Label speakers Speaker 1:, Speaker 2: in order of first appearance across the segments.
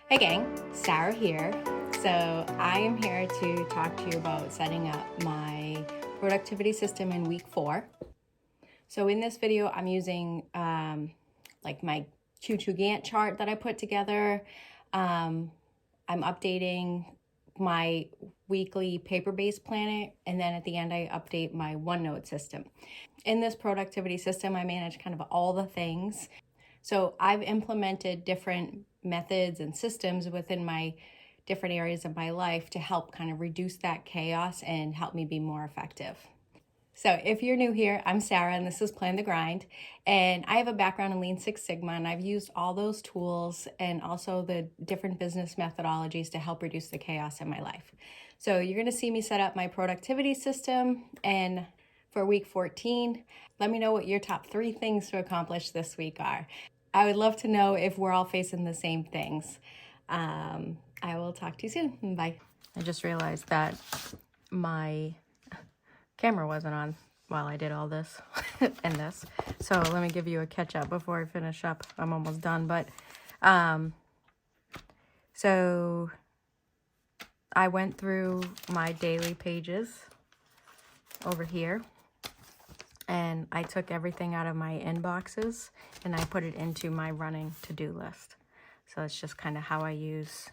Speaker 1: Hey gang, Sarah here. So I am here to talk to you about setting up my productivity system in week 4. So in this video, I'm using like my Q2 Gantt chart that I put together. I'm updating my weekly paper-based planner, and then at the end I update my OneNote system. In this productivity system, I manage kind of all the things. So I've implemented different methods and systems within my different areas of my life to help kind of reduce that chaos and help me be more effective. So if you're new here, I'm Sarah and this is Plan the Grind. And I have a background in Lean Six Sigma, and I've used all those tools and also the different business methodologies to help reduce the chaos in my life. So you're gonna see me set up my productivity system, and for week 14, let me know what your top 3 things to accomplish this week are. I would love to know if we're all facing the same things. I will talk to you soon. Bye. I just realized that my camera wasn't on while I did all this and this. So let me give you a catch up before I finish up. I'm almost done, but so I went through my daily pages over here, and I took everything out of my inboxes and I put it into my running to-do list. So it's just kind of how I use,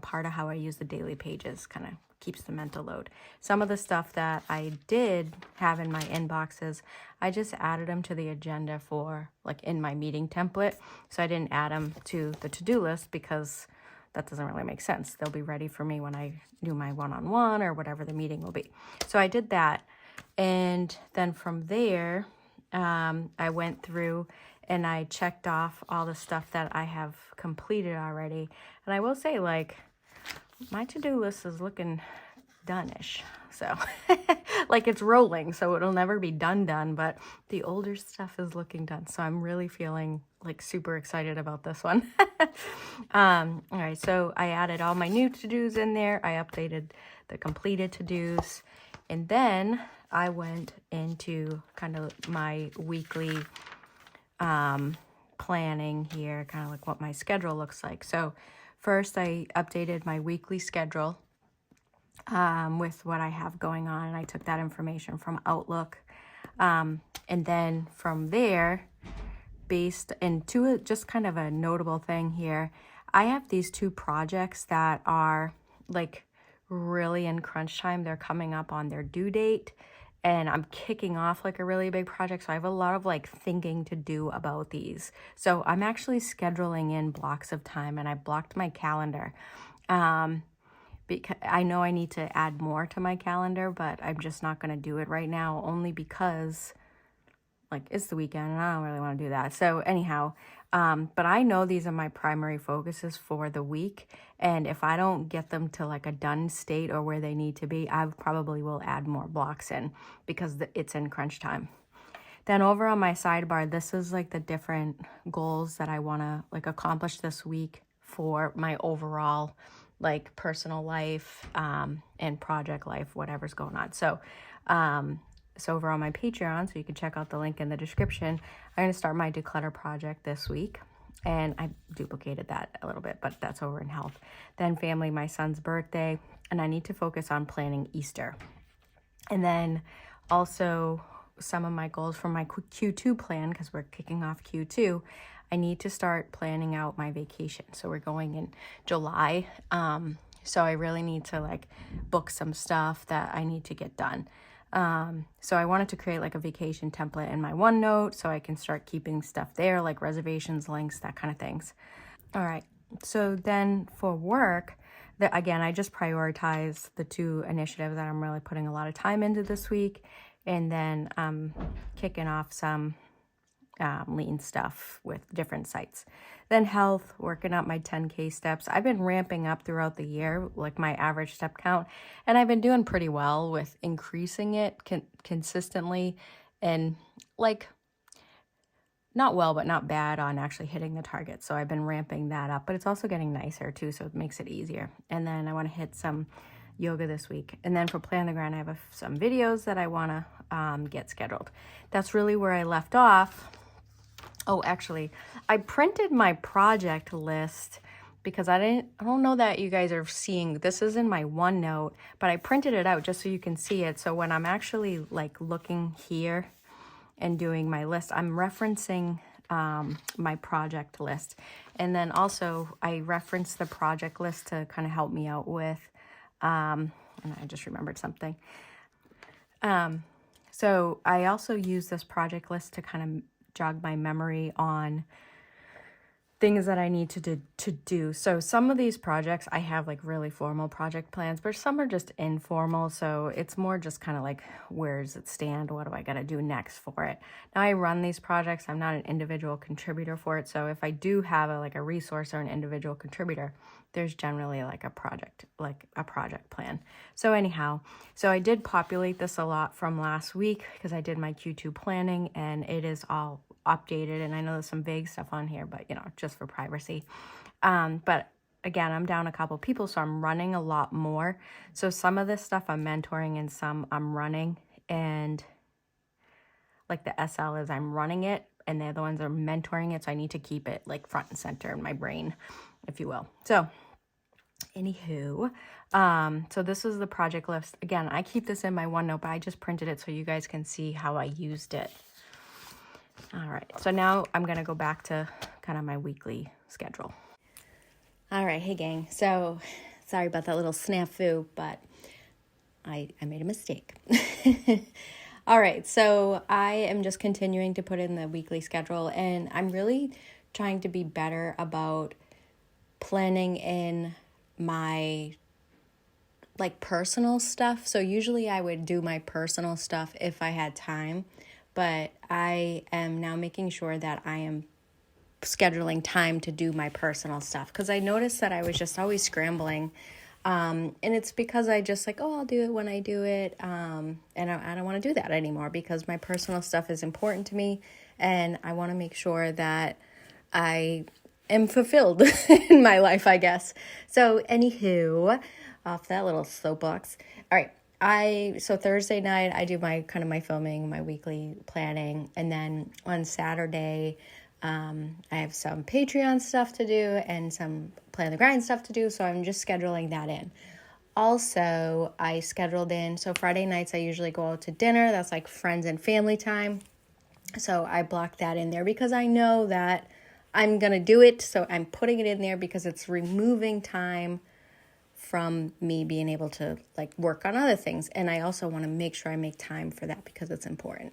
Speaker 1: part of how I use the daily pages, kind of keeps the mental load. Some of the stuff that I did have in my inboxes, I just added them to the agenda for like in my meeting template. So I didn't add them to the to-do list because that doesn't really make sense. They'll be ready for me when I do my one-on-one or whatever the meeting will be. So I did that. And then from there, I went through and I checked off all the stuff that I have completed already. And I will say, like, my to-do list is looking done-ish. So, like, it's rolling, so it'll never be done, but the older stuff is looking done. So I'm really feeling, like, super excited about this one. All right, so I added all my new to-dos in there. I updated the completed to-dos. And then I went into kind of my weekly planning here, kind of like what my schedule looks like. So first I updated my weekly schedule with what I have going on, and I took that information from Outlook. And then from there, based into just kind of a notable thing here, I have these 2 projects that are like really in crunch time. They're coming up on their due date, and I'm kicking off like a really big project. So I have a lot of like thinking to do about these. So I'm actually scheduling in blocks of time, and I blocked my calendar. Because I know I need to add more to my calendar, but I'm just not going to do it right now, only because like it's the weekend and I don't really want to do that. So anyhow, but I know these are my primary focuses for the week. And if I don't get them to like a done state or where they need to be, I probably will add more blocks in because it's in crunch time. Then over on my sidebar, this is like the different goals that I want to like accomplish this week for my overall like personal life and project life, whatever's going on. So, so over on my Patreon, so you can check out the link in the description, I'm going to start my declutter project this week. And I duplicated that a little bit, but that's over in health. Then family, my son's birthday, and I need to focus on planning Easter. And then also some of my goals for my Q2 plan, because we're kicking off Q2, I need to start planning out my vacation. So we're going in July. So I really need to like book some stuff that I need to get done. So I wanted to create like a vacation template in my OneNote so I can start keeping stuff there, like reservations, links, that kind of things. All right. So then for work, again, I just prioritize the 2 initiatives that I'm really putting a lot of time into this week. And then kicking off some lean stuff with different sites. Then health, working up my 10K steps. I've been ramping up throughout the year, like my average step count, and I've been doing pretty well with increasing it consistently, and like not well, but not bad on actually hitting the target. So I've been ramping that up, but it's also getting nicer too, so it makes it easier. And then I want to hit some yoga this week. And then for Plan the Grind, I have some videos that I want to get scheduled. That's really where I left off. Oh, actually, I printed my project list because I don't know that you guys are seeing, this is in my OneNote, but I printed it out just so you can see it. So when I'm actually like looking here and doing my list, I'm referencing my project list. And then also I reference the project list to kind of help me out with, and I just remembered something. So I also use this project list to kind of jog my memory on things that I need to do. So some of these projects I have like really formal project plans, but some are just informal. So it's more just kind of like, where does it stand? What do I got to do next for it? Now I run these projects. I'm not an individual contributor for it. So if I do have like a resource or an individual contributor, there's generally like a project plan. So anyhow, so I did populate this a lot from last week because I did my Q2 planning, and it is all updated. And I know there's some vague stuff on here, but just for privacy. But again, I'm down a couple people, so I'm running a lot more. So some of this stuff I'm mentoring and some I'm running, and like the SL is I'm running it and the other ones are mentoring it. So I need to keep it like front and center in my brain, if you will. So anywho, so this is the project list. Again, I keep this in my OneNote, but I just printed it so you guys can see how I used it. All right, so now I'm going to go back to kind of my weekly schedule. All right, hey gang. So sorry about that little snafu, but I made a mistake. All right, so I am just continuing to put in the weekly schedule, and I'm really trying to be better about planning in my like personal stuff. So usually I would do my personal stuff if I had time, but I am now making sure that I am scheduling time to do my personal stuff, because I noticed that I was just always scrambling, and it's because I just like, I'll do it when I do it, and I don't want to do that anymore because my personal stuff is important to me, and I want to make sure that I am fulfilled in my life, I guess. So anywho, off that little soapbox. All right. So Thursday night I do my filming, my weekly planning. And then on Saturday, I have some Patreon stuff to do and some Plan the Grind stuff to do. So I'm just scheduling that in. Also, I scheduled in, so Friday nights I usually go out to dinner. That's like friends and family time. So I block that in there because I know that I'm going to do it. So I'm putting it in there because it's removing time from me being able to like work on other things. And I also want to make sure I make time for that because it's important.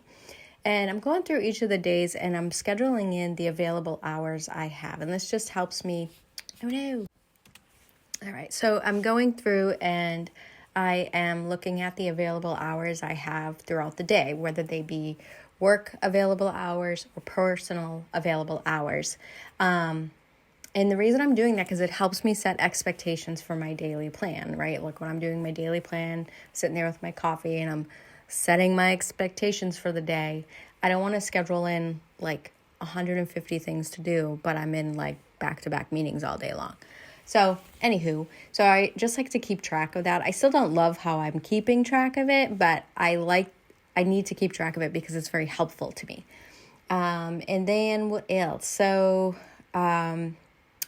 Speaker 1: And I'm going through each of the days and I'm scheduling in the available hours I have. And this just helps me. Oh no. All right. So I'm going through and I am looking at the available hours I have throughout the day, whether they be work available hours or personal available hours. And the reason I'm doing that, because it helps me set expectations for my daily plan, right? Like when I'm doing my daily plan, sitting there with my coffee and I'm setting my expectations for the day, I don't want to schedule in like 150 things to do, but I'm in like back-to-back meetings all day long. So anywho, so I just like to keep track of that. I still don't love how I'm keeping track of it, but I need to keep track of it because it's very helpful to me. And then what else? So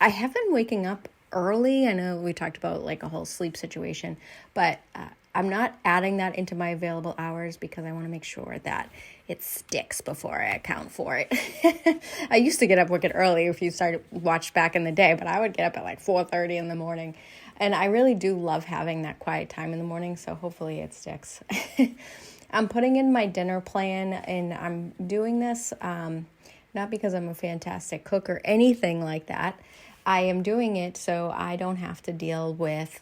Speaker 1: I have been waking up early. I know we talked about like a whole sleep situation, but I'm not adding that into my available hours because I want to make sure that it sticks before I account for it. I used to get up wicked early if you watched back in the day, but I would get up at like 4:30 in the morning. And I really do love having that quiet time in the morning, so hopefully it sticks. I'm putting in my dinner plan, and I'm doing this not because I'm a fantastic cook or anything like that. I am doing it so I don't have to deal with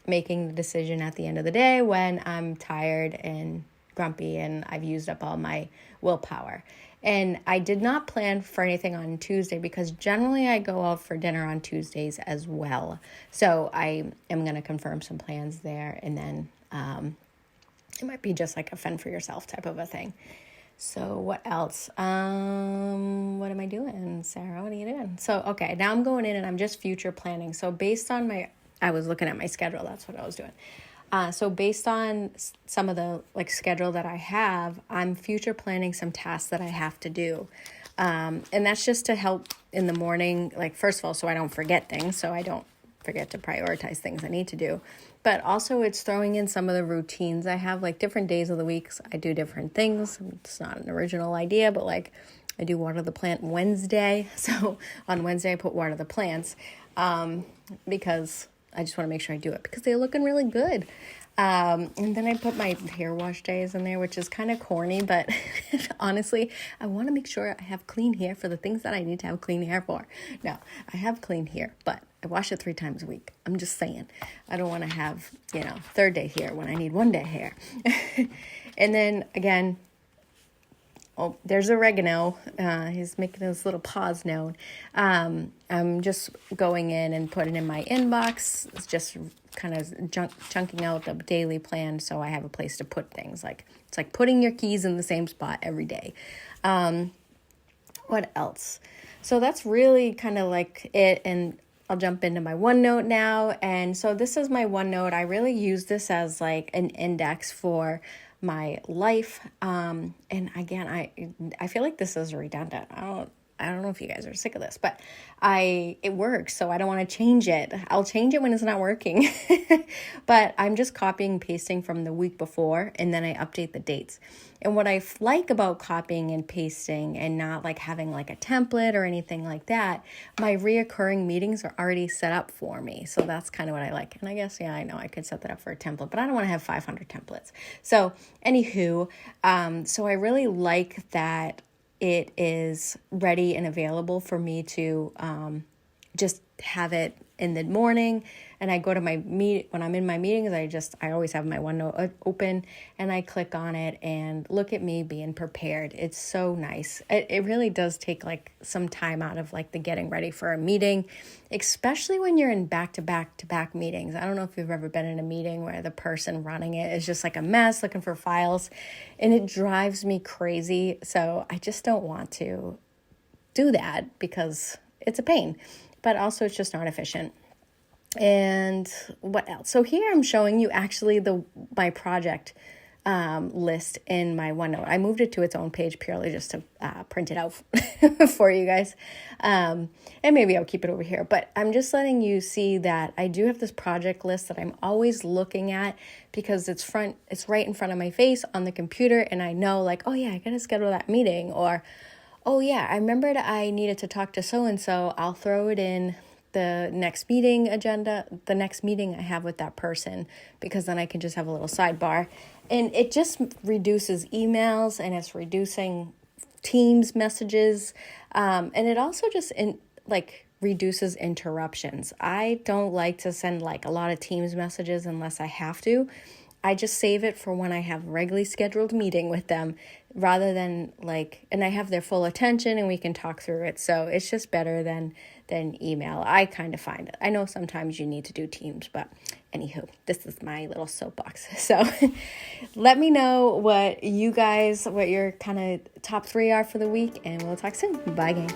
Speaker 1: making the decision at the end of the day when I'm tired and grumpy and I've used up all my willpower. And I did not plan for anything on Tuesday because generally I go out for dinner on Tuesdays as well. So I am going to confirm some plans there, and then it might be just like a fend for yourself type of a thing. So what else? What am I doing, Sarah? What are you doing? So, okay, now I'm going in and I'm just future planning. So based on I was looking at my schedule. That's what I was doing. So based on some of the like schedule that I have, I'm future planning some tasks that I have to do. And that's just to help in the morning, like, first of all, so I don't forget things, so I don't forget to prioritize things I need to do. But also it's throwing in some of the routines I have, like different days of the week. I do different things. It's not an original idea, but like I do water the plant Wednesday. So on Wednesday I put water the plants because I just want to make sure I do it because they're looking really good. And then I put my hair wash days in there, which is kind of corny, but honestly, I want to make sure I have clean hair for the things that I need to have clean hair for. No, I have clean hair, but I wash it 3 times a week. I'm just saying, I don't want to have, third day hair when I need 1 day hair. And then again, oh, there's oregano. He's making his little paws known. I'm just going in and putting in my inbox. It's just kind of chunking out the daily plan so I have a place to put things. Like it's like putting your keys in the same spot every day. What else? So that's really kind of like it. And I'll jump into my OneNote now. And so this is my OneNote. I really use this as like an index for my life. And again, I feel like this is redundant. I don't know if you guys are sick of this, but it works, so I don't want to change it. I'll change it when it's not working. But I'm just copying and pasting from the week before, and then I update the dates. And what I like about copying and pasting and not like having like a template or anything like that, my reoccurring meetings are already set up for me. So that's kind of what I like. And I guess, I know I could set that up for a template, but I don't want to have 500 templates. So anywho, so I really like that it is ready and available for me to just have it in the morning. And I go to my when I'm in my meetings, I always have my OneNote open and I click on it and look at me being prepared. It's so nice. It really does take like some time out of like the getting ready for a meeting, especially when you're in back-to-back meetings. I don't know if you've ever been in a meeting where the person running it is just like a mess looking for files, and it drives me crazy. So I just don't want to do that because it's a pain, but also it's just not efficient. And what else? So here I'm showing you actually my project list in my OneNote. I moved it to its own page purely just to print it out for you guys. And maybe I'll keep it over here, but I'm just letting you see that I do have this project list that I'm always looking at because it's right in front of my face on the computer. And I know like, oh yeah, I got to schedule that meeting, or, oh yeah, I remembered I needed to talk to so-and-so. I'll throw it in the next meeting agenda, the next meeting I have with that person, because then I can just have a little sidebar. And it just reduces emails and it's reducing Teams messages. And it also just reduces interruptions. I don't like to send like a lot of Teams messages unless I have to. I just save it for when I have a regularly scheduled meeting with them rather than and I have their full attention and we can talk through it. So it's just better than email. I kind of find it. I know sometimes you need to do Teams, but anywho, this is my little soapbox. So let me know what your kind of top 3 are for the week, and we'll talk soon. Bye, gang.